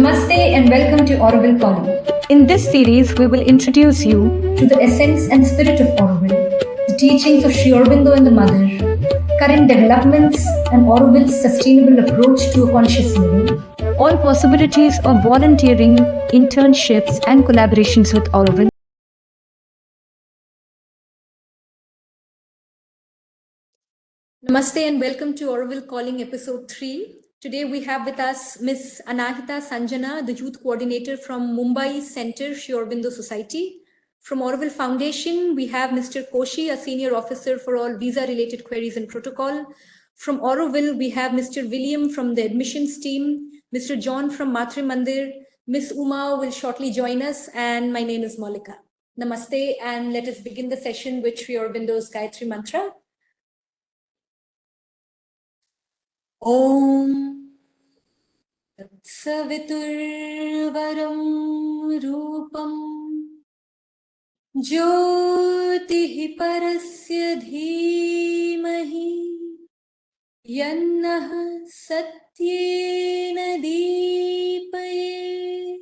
Namaste and welcome to Auroville Calling. In this series, we will introduce you to the essence and spirit of Auroville, the teachings of Sri Aurobindo and the Mother, current developments, and Auroville's sustainable approach to a conscious living. All possibilities of volunteering, internships, and collaborations with Auroville. Namaste and welcome to Auroville Calling episode 3. Today we have with us Ms. Anahita Sanjana, the youth coordinator from Mumbai Center, Sri Aurobindo Society. From Auroville Foundation, we have Mr. Koshi, a senior officer for all visa-related queries and protocol. From Auroville, we have Mr. William from the admissions team, Mr. John from Matri Mandir, Ms. Uma will shortly join us, and my name is Malika. Namaste, and let us begin the session with Sri Aurobindo's Gayatri Mantra. Om Saviturvaram Rupam Jyotihi Parasya Dhimahi Yannah Satyena Deepaye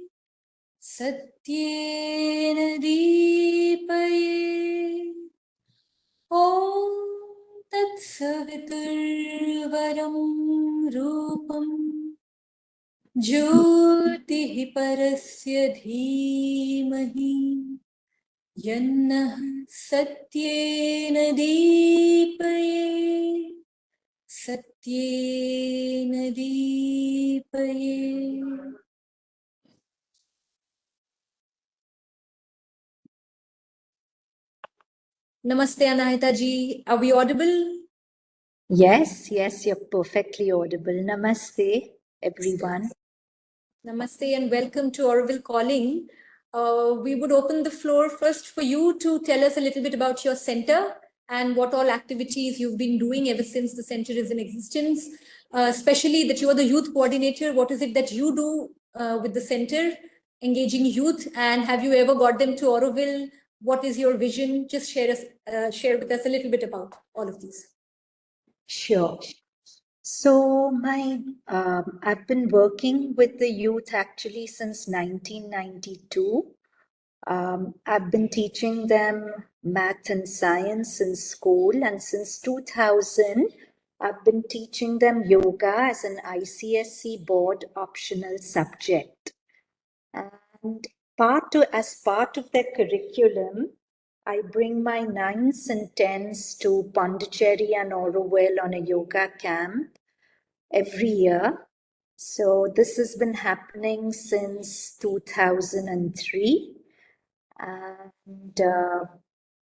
Satyena Deepaye Om Tat Saviturvaram Rupam Jyotihi Parasya Dhimahi Yannah Satyena Deepaye Satyena Deepaye. Namaste Anahita ji, are we audible? Yes, you're perfectly audible. Namaste, everyone. Namaste and welcome to Auroville Calling. We would open the floor first for you to tell us a little bit about your center and what all activities you've been doing ever since the center is in existence, especially that you are the youth coordinator. What is it that you do with the center, engaging youth, and have you ever got them to Auroville? What is your vision? Just share with us a little bit about all of these. Sure. So I've been working with the youth actually since 1992. I've been teaching them math and science in school, and since 2000, I've been teaching them yoga as an ICSE board optional subject. And as part of their curriculum, I bring my 9s and 10s to Pondicherry and Auroville on a yoga camp every year. So this has been happening since 2003. And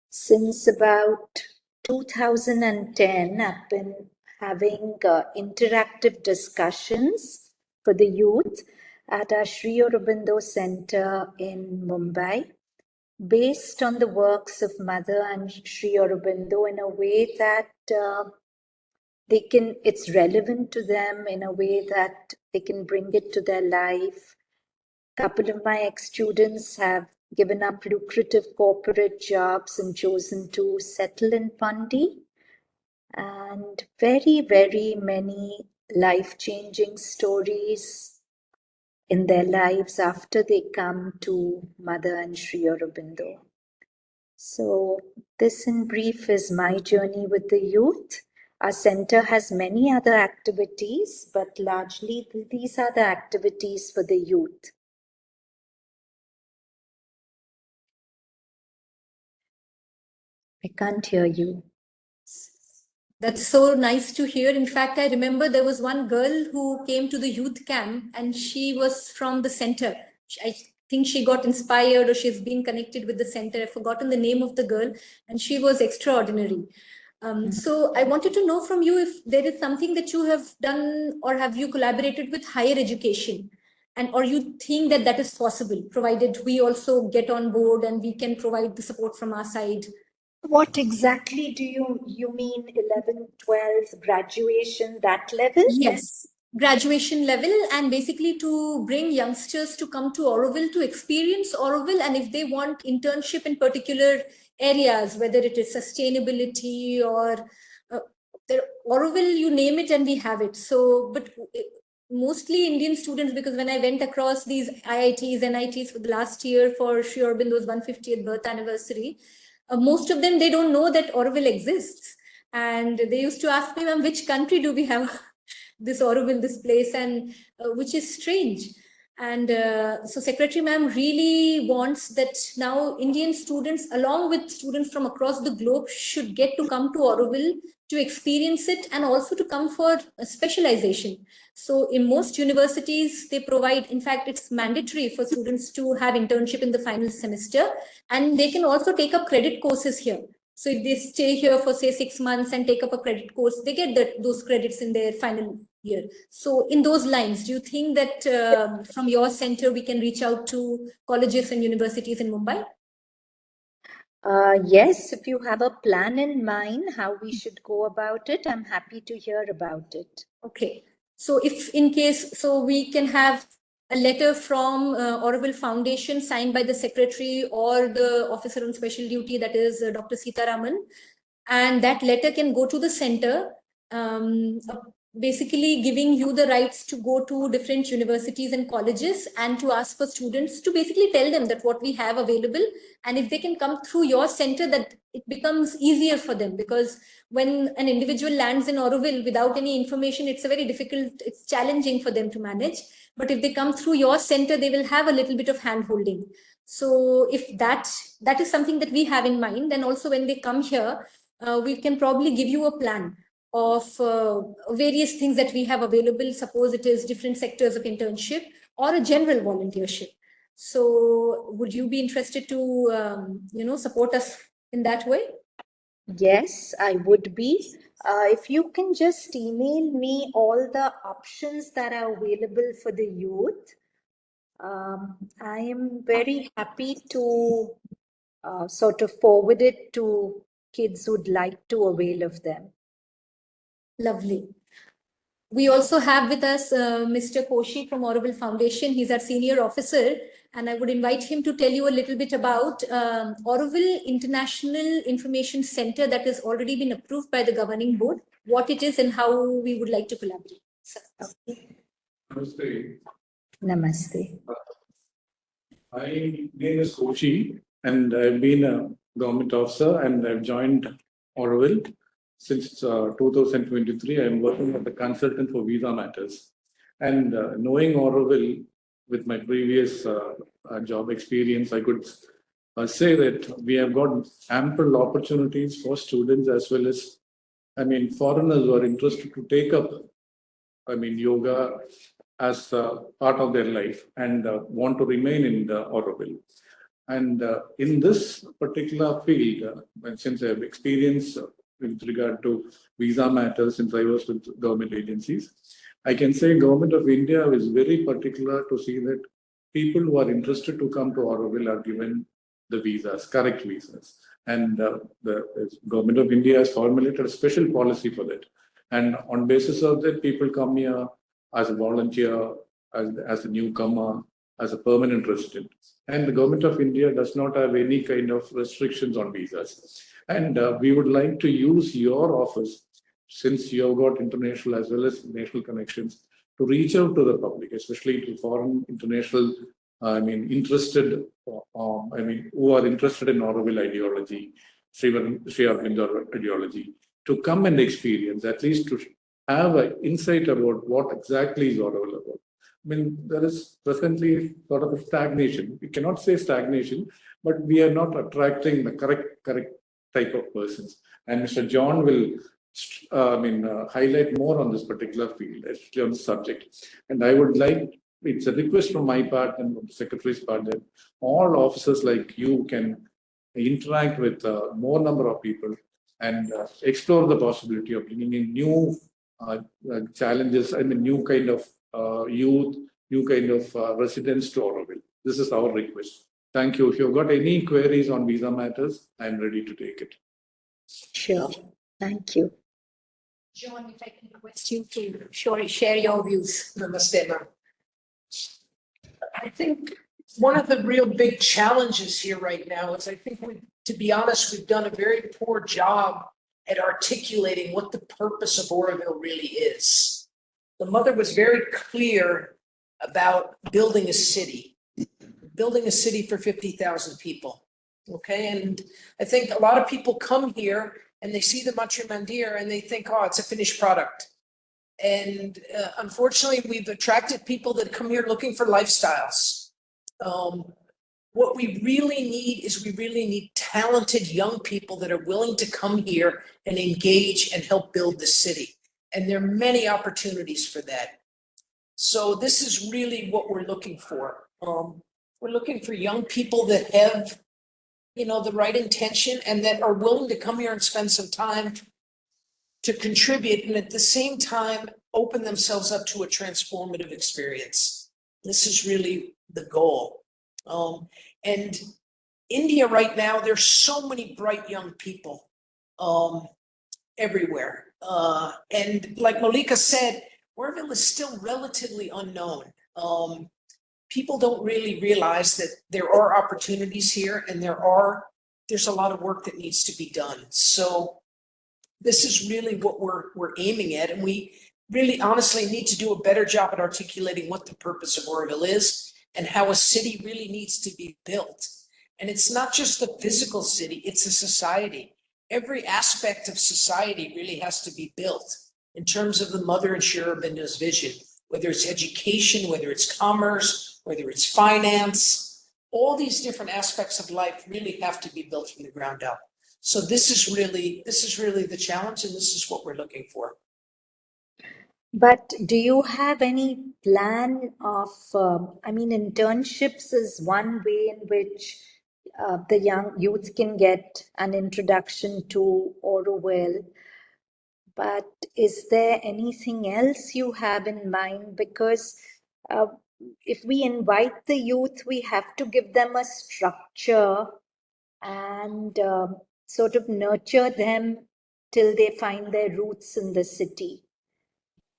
since about 2010, I've been having interactive discussions for the youth at our Sri Aurobindo Center in Mumbai, based on the works of Mother and Sri Aurobindo in a way that it's relevant to them, in a way that they can bring it to their life. A couple of my ex-students have given up lucrative corporate jobs and chosen to settle in Pandi. And very, very many life-changing stories in their lives after they come to Mother and Sri Aurobindo. So this in brief is my journey with the youth. Our center has many other activities, but largely these are the activities for the youth. I can't hear you. That's so nice to hear. In fact, I remember there was one girl who came to the youth camp and she was from the center. I think she got inspired or she's been connected with the center. I've forgotten the name of the girl and she was extraordinary. So I wanted to know from you if there is something that you have done or have you collaborated with higher education, and or you think that that is possible, provided we also get on board and we can provide the support from our side. What exactly do you mean 11th, 12th, graduation, that level? Yes, graduation level, and basically to bring youngsters to come to Auroville to experience Auroville, and if they want internship in particular areas, whether it is sustainability or Auroville, you name it and we have it. So, but mostly Indian students, because when I went across these IITs, NITs for the last year for Sri Aurobindo's 150th birth anniversary, most of them, they don't know that Auroville exists. And they used to ask me, ma'am, which country do we have this Auroville, this place, and which is strange. And so Secretary ma'am really wants that now Indian students, along with students from across the globe, should get to come to Auroville to experience it and also to come for specialization. So in most universities, they provide, in fact, it's mandatory for students to have internship in the final semester, and they can also take up credit courses here. So if they stay here for say 6 months and take up a credit course, they get those credits in their final year. So in those lines, do you think that from your center, we can reach out to colleges and universities in Mumbai? Yes, if you have a plan in mind how we should go about it, I'm happy to hear about it. Okay. So if in case, so we can have a letter from Auroville Foundation signed by the secretary or the officer on special duty, that is Dr. Sitaraman, and that letter can go to the center, basically giving you the rights to go to different universities and colleges and to ask for students to basically tell them that what we have available, and if they can come through your center, that it becomes easier for them, because when an individual lands in Auroville without any information, it's a very difficult, it's challenging for them to manage. But if they come through your center, they will have a little bit of hand holding. So if that is something that we have in mind, then also when they come here, we can probably give you a plan of various things that we have available. Suppose it is different sectors of internship or a general volunteership. So would you be interested to, support us in that way? Yes, I would be. If you can just email me all the options that are available for the youth, I am very happy to sort of forward it to kids who'd like to avail of them. Lovely. We also have with us Mr. Koshi from Auroville Foundation. He's our senior officer, and I would invite him to tell you a little bit about Auroville International Information Center that has already been approved by the governing board, what it is and how we would like to collaborate. Okay. Namaste. Namaste. My name is Kochi, and I've been a government officer, and I've joined Auroville since 2023. I'm working as a consultant for visa matters. And knowing Auroville with my previous job experience, I could say that we have got ample opportunities for students as well as, foreigners who are interested to take up, yoga as part of their life and want to remain in the Auroville. And in this particular field, since I have experience with regard to visa matters, since I was with government agencies, I can say Government of India is very particular to see that people who are interested to come to Auroville are given the visas, correct visas. And the Government of India has formulated a special policy for that. And on basis of that, people come here as a volunteer, as a newcomer, as a permanent resident. And the Government of India does not have any kind of restrictions on visas. And we would like to use your office, since you have got international as well as national connections, to reach out to the public, especially to foreign international, interested, who are interested in Auroville ideology, Sri Aurobindo ideology, to come and experience, at least to have an insight about what exactly is Auroville about. There is presently sort of a stagnation. We cannot say stagnation, but we are not attracting the correct type of persons. And Mr. John will highlight more on this particular field, especially on the subject. And I would like, it's a request from my part and from the Secretary's part, that all officers like you can interact with more number of people and explore the possibility of bringing in new challenges, new kind of youth, new kind of residents to Auroville. This is our request. Thank you. If you've got any queries on visa matters, I'm ready to take it. Sure. Thank you. John, if I can request you to share your views. Namaste, ma'am. I think one of the real big challenges here right now is, I think, to be honest, we've done a very poor job at articulating what the purpose of Auroville really is. the mother was very clear about building a city for 50,000 people. Okay, and I think a lot of people come here and they see the Matri Mandir and they think, oh, it's a finished product. And unfortunately, we've attracted people that come here looking for lifestyles. What we really need talented young people that are willing to come here and engage and help build the city. And there are many opportunities for that. So this is really what we're looking for. We're looking for young people that have, the right intention and that are willing to come here and spend some time to contribute and at the same time open themselves up to a transformative experience. This is really the goal. And India right now, there's so many bright young people everywhere. And like Malika said, Auroville is still relatively unknown. People don't really realize that there are opportunities here and there's a lot of work that needs to be done. So this is really what we're aiming at. And we really honestly need to do a better job at articulating what the purpose of Auroville is and how a city really needs to be built. And it's not just the physical city, it's a society. Every aspect of society really has to be built in terms of the mother and Sri Aurobindo's vision, whether it's education, whether it's commerce, whether it's finance, all these different aspects of life really have to be built from the ground up. So this is really the challenge, and this is what we're looking for. But do you have any plan of, internships is one way in which the young youth can get an introduction to Auroville. But is there anything else you have in mind? Because if we invite the youth, we have to give them a structure and sort of nurture them till they find their roots in the city.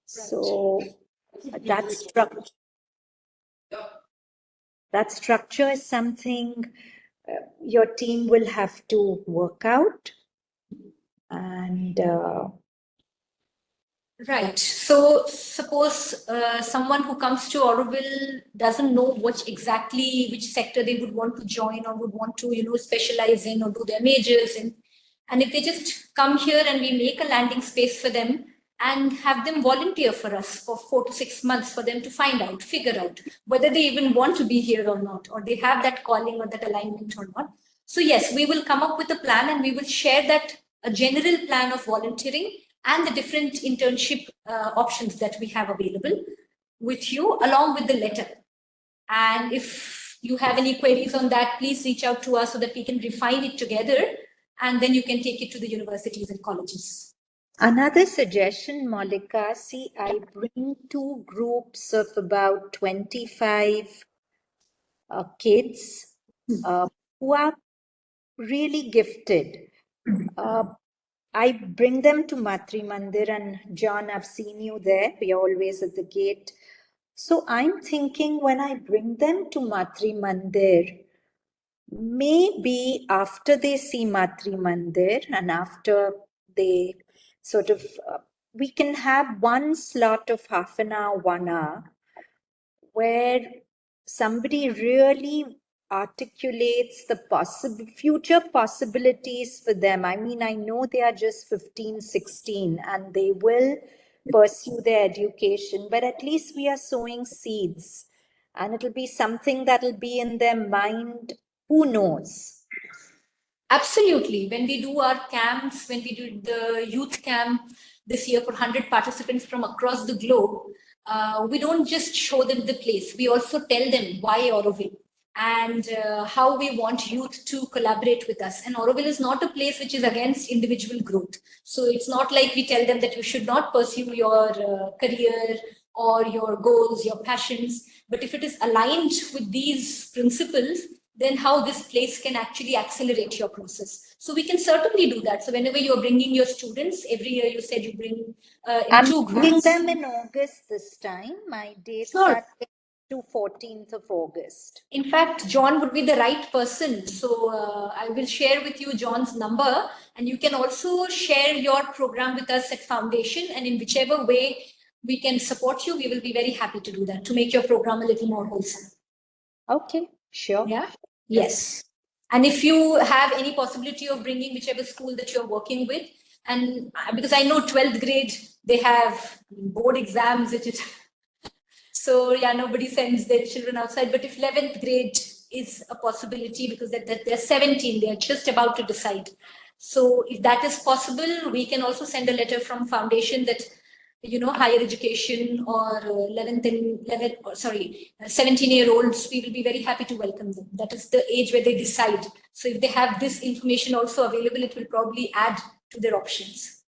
So that structure is something your team will have to work out. And right. So suppose someone who comes to Auroville doesn't know which sector they would want to join or would want to, specialize in or do their majors in. And if they just come here and we make a landing space for them and have them volunteer for us for 4 to 6 months for them to figure out whether they even want to be here or not, or they have that calling or that alignment or not. So yes, we will come up with a plan and we will share a general plan of volunteering and the different internship options that we have available with you along with the letter. And if you have any queries on that, please reach out to us so that we can refine it together and then you can take it to the universities and colleges. Another suggestion, Malika, see, I bring 2 groups of about 25 kids who are really gifted. I bring them to Matri Mandir, and John, I've seen you there. We are always at the gate. So I'm thinking when I bring them to Matri Mandir, maybe after they see Matri Mandir and after they sort of, we can have one slot of half an hour, 1 hour, where somebody really articulates the future possibilities for them. I mean, I know they are just 15, 16 and they will pursue their education, but at least we are sowing seeds and it'll be something that'll be in their mind. Who knows? Absolutely. When we do our camps, when we do the youth camp this year for 100 participants from across the globe, we don't just show them the place. We also tell them why Auroville and how we want youth to collaborate with us. And Auroville is not a place which is against individual growth. So it's not like we tell them that you should not pursue your career or your goals, your passions. But if it is aligned with these principles, then how this place can actually accelerate your process. So we can certainly do that. So whenever you're bringing your students, every year you said you bring in 2 groups. I'm bringing them in August this time. My dates are to 14th of August. In fact, John would be the right person. So I will share with you John's number and you can also share your program with us at Foundation, and in whichever way we can support you, we will be very happy to do that, to make your program a little more wholesome. Okay, sure. Yeah. Yes. And if you have any possibility of bringing whichever school that you're working with, and because I know 12th grade, they have board exams, so yeah, nobody sends their children outside. But if 11th grade is a possibility, because that they're 17, they're just about to decide. So if that is possible, we can also send a letter from foundation that, higher education or 11th and 11, sorry, 17-year-olds, we will be very happy to welcome them. That is the age where they decide. So if they have this information also available, it will probably add to their options.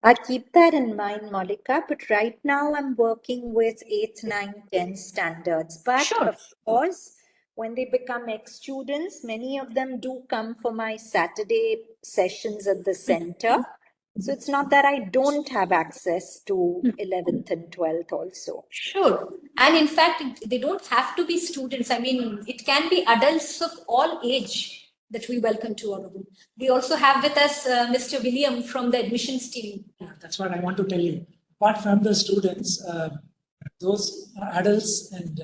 I keep that in mind, Malika, but right now I'm working with 8, 9, 10 standards. But Sure. of course, when they become ex-students, many of them do come for my Saturday sessions at the center. So it's not that I don't have access to 11th and 12th also. Sure. And in fact, they don't have to be students. I mean, it can be adults of all age that we welcome to Auroville. We also have with us Mr. William from the admissions team. Yeah, that's what I want to tell you. Apart from the students, those adults and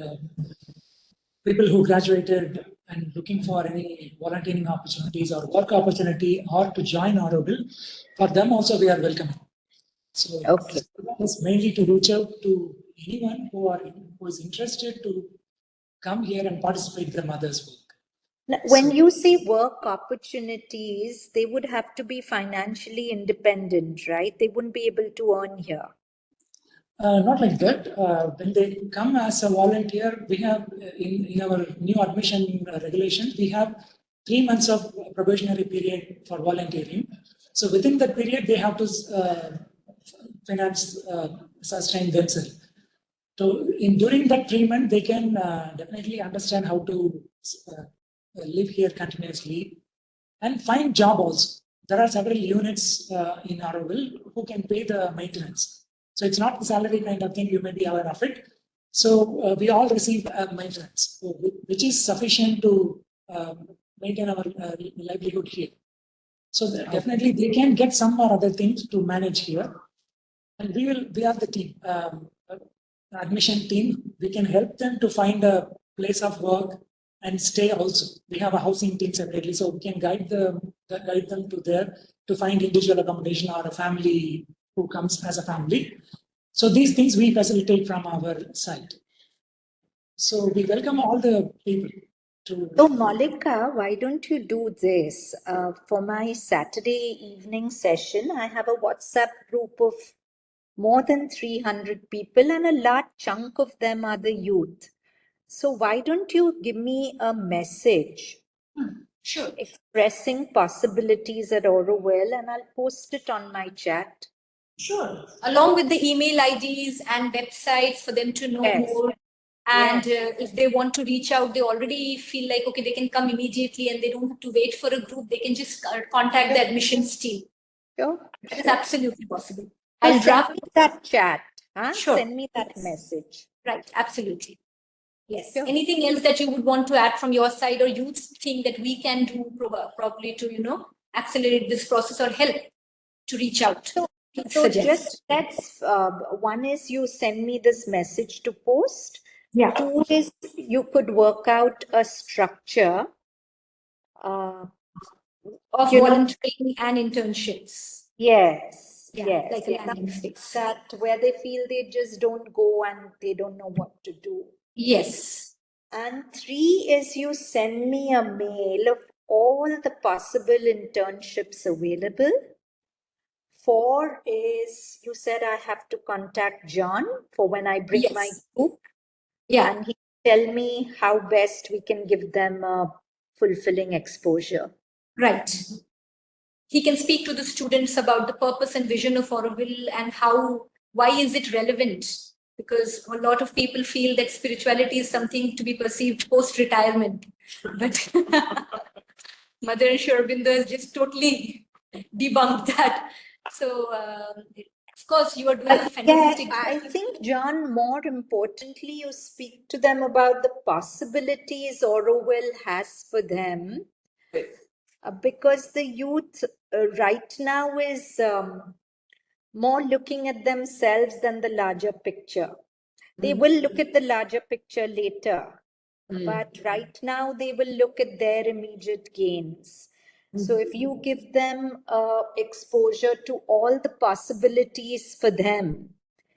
people who graduated and looking for any volunteering opportunities or work opportunity or to join Auroville, for them also we are welcoming. So Okay. it's mainly to reach out to anyone who is interested to come here and participate in their mother's work. Now, when you say work opportunities, they would have to be financially independent, right? They wouldn't be able to earn here. Not like that. When they come as a volunteer, we have in our new admission regulations, we have 3 months of probationary period for volunteering. So within that period, they have to sustain themselves. So during that 3 months, they can definitely understand how to live here continuously and find job also. There are several units in Auroville who can pay the maintenance. So it's not the salary kind of thing, you may be aware of it. So we all receive maintenance, which is sufficient to maintain our livelihood here. So definitely they can get some or other things to manage here. And we are the team, admission team. We can help them to find a place of work and stay also. We have a housing team separately, so we can guide them to there to find individual accommodation or a family who comes as a family. So these things we facilitate from our side. So we welcome all the people to. So, Malika, why don't you do this? For my Saturday evening session, I have a WhatsApp group of more than 300 people, and a large chunk of them are the youth. So, why don't you give me a message Sure. expressing possibilities at Auroville, and I'll post it on my chat. Sure. Along with the email IDs and websites for them to know Yes. more. And if they want to reach out, they already feel like, okay, they can come immediately and they don't have to wait for a group. They can just contact the admissions team. Sure. That is absolutely possible. I'll I'll send draft me that chat. Huh? Sure. Send me that message. Right, absolutely. Yes. Sure. Anything else that you would want to add from your side, or you think that we can do probably to, accelerate this process or help to reach out? So just let's, one is you send me this message to post. Yeah. 2 is you could work out a structure. Of volunteering and internships. Yes. Yeah, Yes. like a landing space. That where they feel they just don't go and they don't know what to do. Yes. And 3 is you send me a mail of all the possible internships available. 4 is you said I have to contact John for when I bring my group. Yeah. And he tell me how best we can give them a fulfilling exposure. Right. He can speak to the students about the purpose and vision of Auroville and why is it relevant? Because a lot of people feel that spirituality is something to be perceived post-retirement. But Mother and Sri Aurobindo has just totally debunked that. So, of course, you are doing a fantastic job. I think, John, more importantly, you speak to them about the possibilities Auroville has for them. Because the youth right now is more looking at themselves than the larger picture. They will look at the larger picture later, but right now they will look at their immediate gains. So if you give them exposure to all the possibilities for them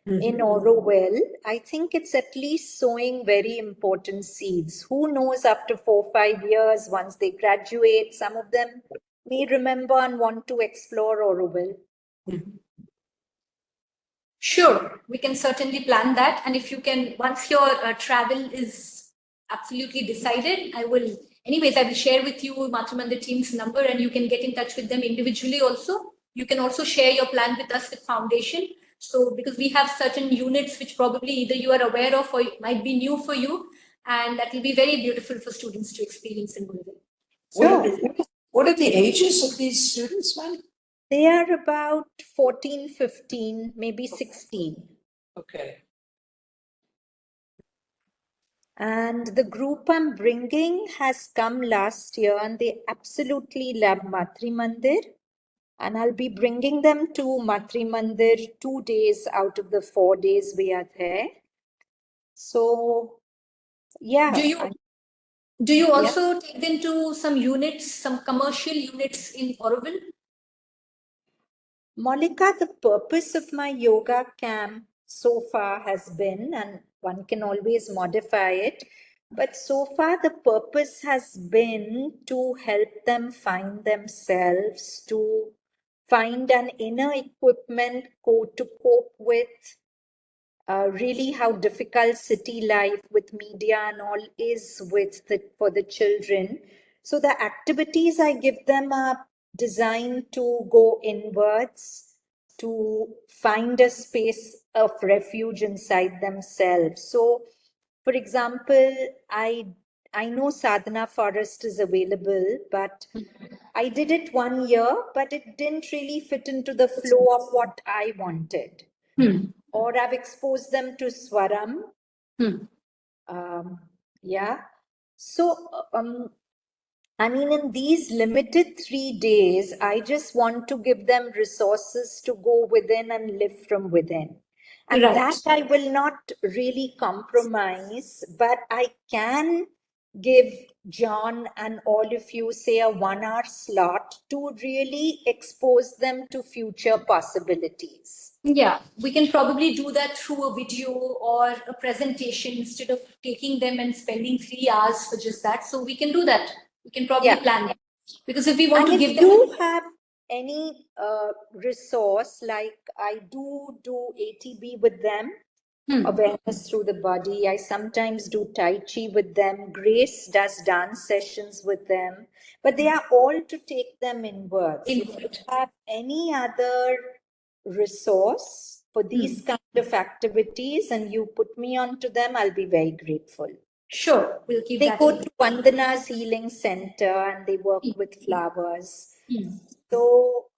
in Auroville, I think it's at least sowing very important seeds. Who knows, after 4-5 years, once they graduate, some of them may remember and want to explore Auroville. Sure, we can certainly plan that. And if you can, once your travel is absolutely decided, I will share with you Matrumandir team's number, and you can get in touch with them individually also. You can also share your plan with us with Foundation. So because we have certain units which probably either you are aware of or it might be new for you, and that will be very beautiful for students to experience in Mumbai. What are the ages of these students, man? They are about 14, 15, maybe 16. Okay. And the group I'm bringing has come last year and they absolutely love Matri Mandir. And I'll be bringing them to Matri Mandir 2 days out of the 4 days we are there. So, yeah. Do you also take them to some units, some commercial units in Auroville? Monica, the purpose of my yoga camp so far has been, and one can always modify it, but so far the purpose has been to help them find themselves, to find an inner equipment to cope with really how difficult city life with media and all is for the children. So the activities I give them are designed to go inwards, to find a space of refuge inside themselves. So, for example, I know Sadhana Forest is available, but I did it 1 year, but it didn't really fit into the flow of what I wanted. Or I've exposed them to Swaram. Yeah. So, I mean, in these limited 3 days, I just want to give them resources to go within and live from within. And that I will not really compromise, but I can give John and all of you, say, a 1-hour slot to really expose them to future possibilities. Yeah, we can probably do that through a video or a presentation instead of taking them and spending 3 hours for just that. So we can do that. We can probably plan that. Because if we want to give them... If you have any resource, like I do ATB with them, awareness through the body. I sometimes do Tai Chi with them. Grace does dance sessions with them. But they are all to take them inwards. If you have any other resource for these kind of activities and you put me onto them, I'll be very grateful. Sure, we'll keep that. They go to Vandana's Healing Center and they work with flowers. So,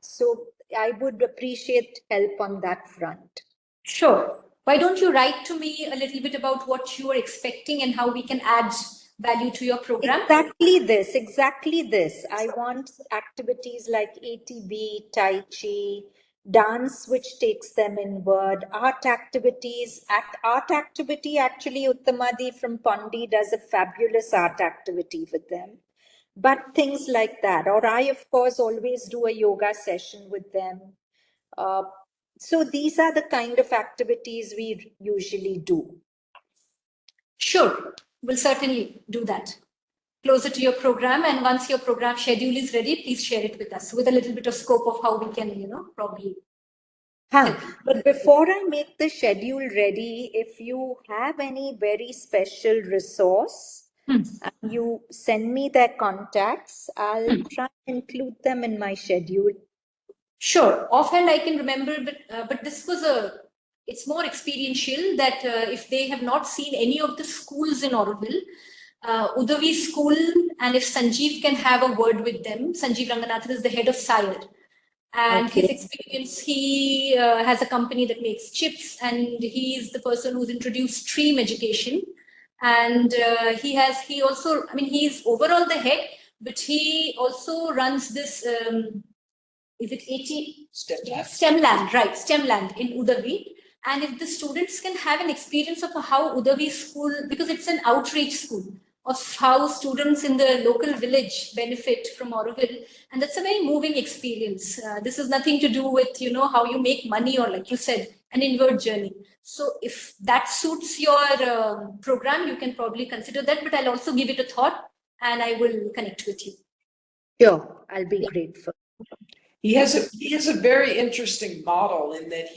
so I would appreciate help on that front. Sure. Why don't you write to me a little bit about what you are expecting and how we can add value to your program? Exactly this. I want activities like ATB, Tai Chi, dance, which takes them inward, art activities. Art activity, actually, Uttamadi from Pondi does a fabulous art activity with them. But things like that. Or I, of course, always do a yoga session with them. So these are the kind of activities we usually do. Sure, we'll certainly do that. Closer to your program, and once your program schedule is ready, please share it with us with a little bit of scope of how we can, probably. But before I make the schedule ready, if you have any very special resource, and you send me their contacts, I'll try and include them in my schedule. Sure. Offhand, I can remember, but this was it's more experiential that if they have not seen any of the schools in Auroville, Udavi school, and if Sanjeev can have a word with them, Sanjeev Ranganathan is the head of SIRE. And his experience, he has a company that makes chips, and he is the person who's introduced stream education. And he also, he's overall the head, but he also runs this is it 80? Step lab. STEMland, right, STEMland in Auroville. And if the students can have an experience of how Auroville school, because it's an outreach school, of how students in the local village benefit from Auroville. And that's a very moving experience. This is nothing to do with, how you make money or, like you said, an inward journey. So if that suits your program, you can probably consider that, but I'll also give it a thought and I will connect with you. Sure, I'll be grateful. He has a very interesting model in that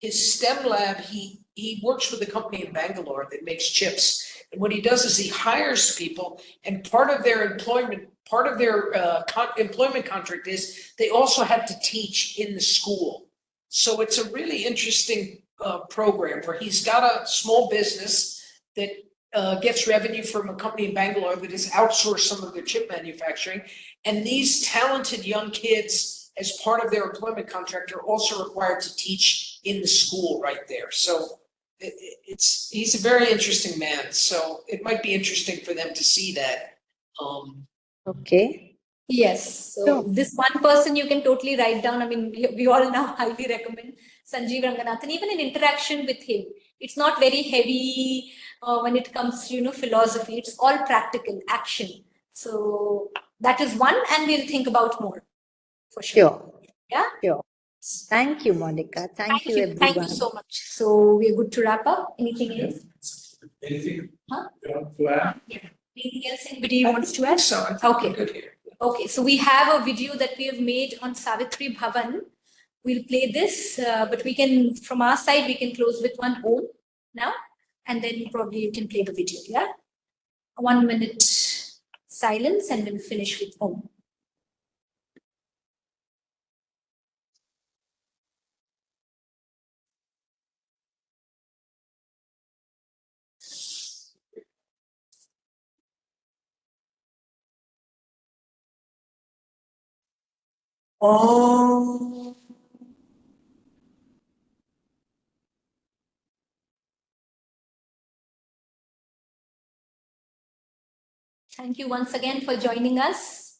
his STEM lab, he works with a company in Bangalore that makes chips. And what he does is he hires people, and part of their employment contract is they also have to teach in the school. So it's a really interesting program where he's got a small business that gets revenue from a company in Bangalore that has outsourced some of their chip manufacturing. And these talented young kids, as part of their employment contract, are also required to teach in the school right there. So he's a very interesting man. So it might be interesting for them to see that. Okay. Yes. So this one person you can totally write down. I mean, we all now highly recommend Sanjeev Ranganathan, even in interaction with him. It's not very heavy when it comes to, philosophy. It's all practical action. So that is one, and we'll think about more for sure. Sure. Yeah. Sure. Thank you, Monica. Thank you, everyone. Thank you so much. So we're good to wrap up. Anything else? Anything Huh? you want to add? Yeah. Anything else anybody wants to add? So I think Okay. we're good here. Okay, so we have a video that we have made on Savitri Bhavan. We'll play this, but we can, from our side, we can close with one Om now, and then probably you can play the video, yeah? 1 minute silence, and we'll finish with Om. Oh. Thank you once again for joining us.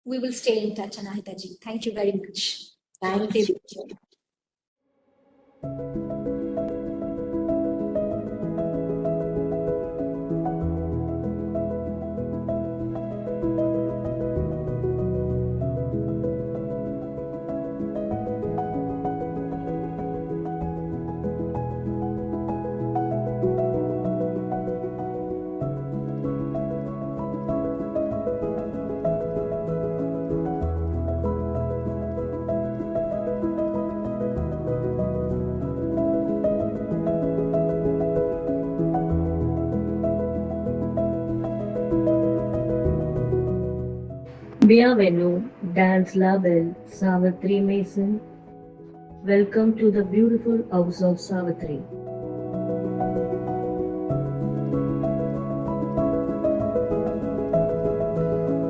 We will stay in touch, Anahita ji. Thank you very much. Thank you. Bienvenue dans la belle Savitri Mason. Welcome to the beautiful house of Savitri.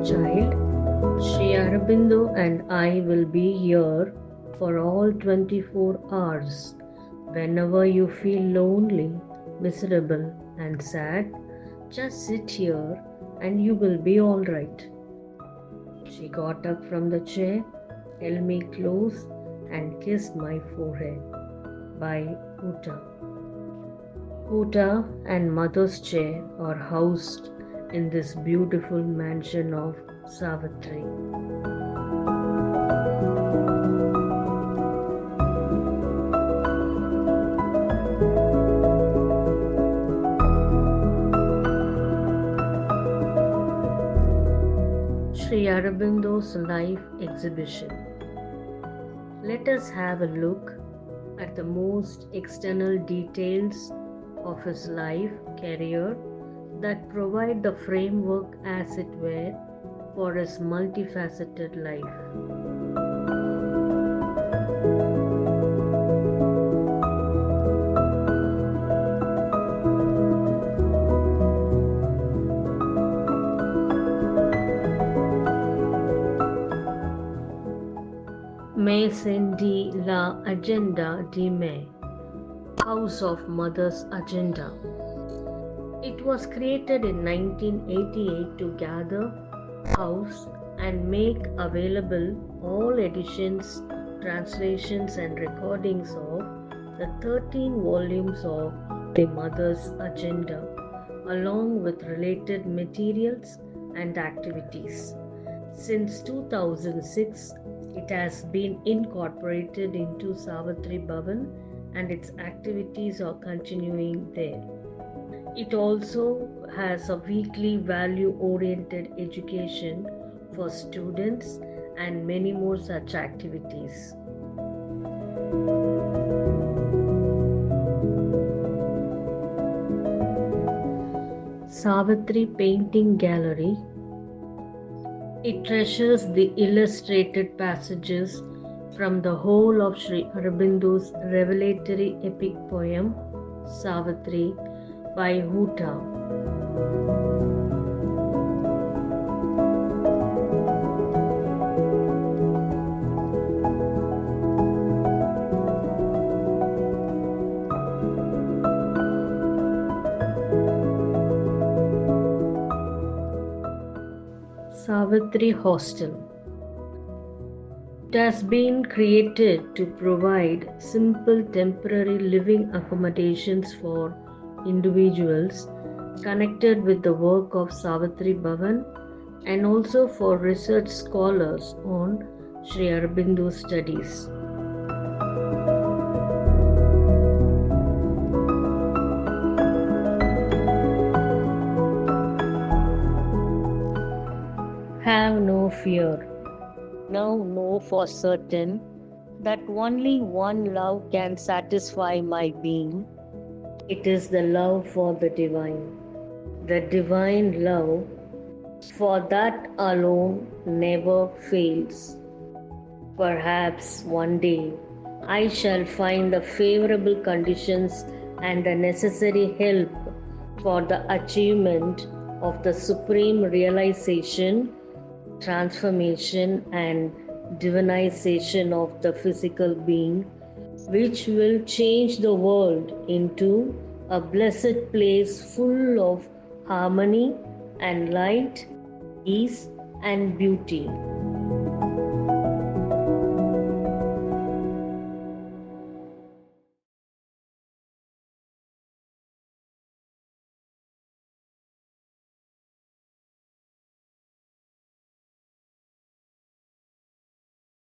Child, Sri Aurobindo and I will be here for all 24 hours. Whenever you feel lonely, miserable, and sad, just sit here and you will be all right. She got up from the chair, held me close, and kissed my forehead. By Uta. Uta and Mother's chair are housed in this beautiful mansion of Savitri. Sri Aurobindo's life exhibition. Let us have a look at the most external details of his life career that provide the framework, as it were, for his multifaceted life. Maison de la Agenda de Mai, House of Mother's Agenda. It was created in 1988 to gather, house, and make available all editions, translations, and recordings of the 13 volumes of the Mother's Agenda, along with related materials and activities. Since 2006, it has been incorporated into Savitri Bhavan and its activities are continuing there. It also has a weekly value-oriented education for students and many more such activities. Savitri Painting Gallery. It treasures the illustrated passages from the whole of Sri Aurobindo's revelatory epic poem, Savitri, by Huta. Savitri Hostel. It has been created to provide simple temporary living accommodations for individuals connected with the work of Savitri Bhavan and also for research scholars on Sri Aurobindo studies. Have no fear. Now know for certain that only one love can satisfy my being. It is the love for the divine. The divine love, for that alone never fails. Perhaps one day I shall find the favorable conditions and the necessary help for the achievement of the supreme realization, transformation and divinization of the physical being, which will change the world into a blessed place full of harmony and light, peace and beauty.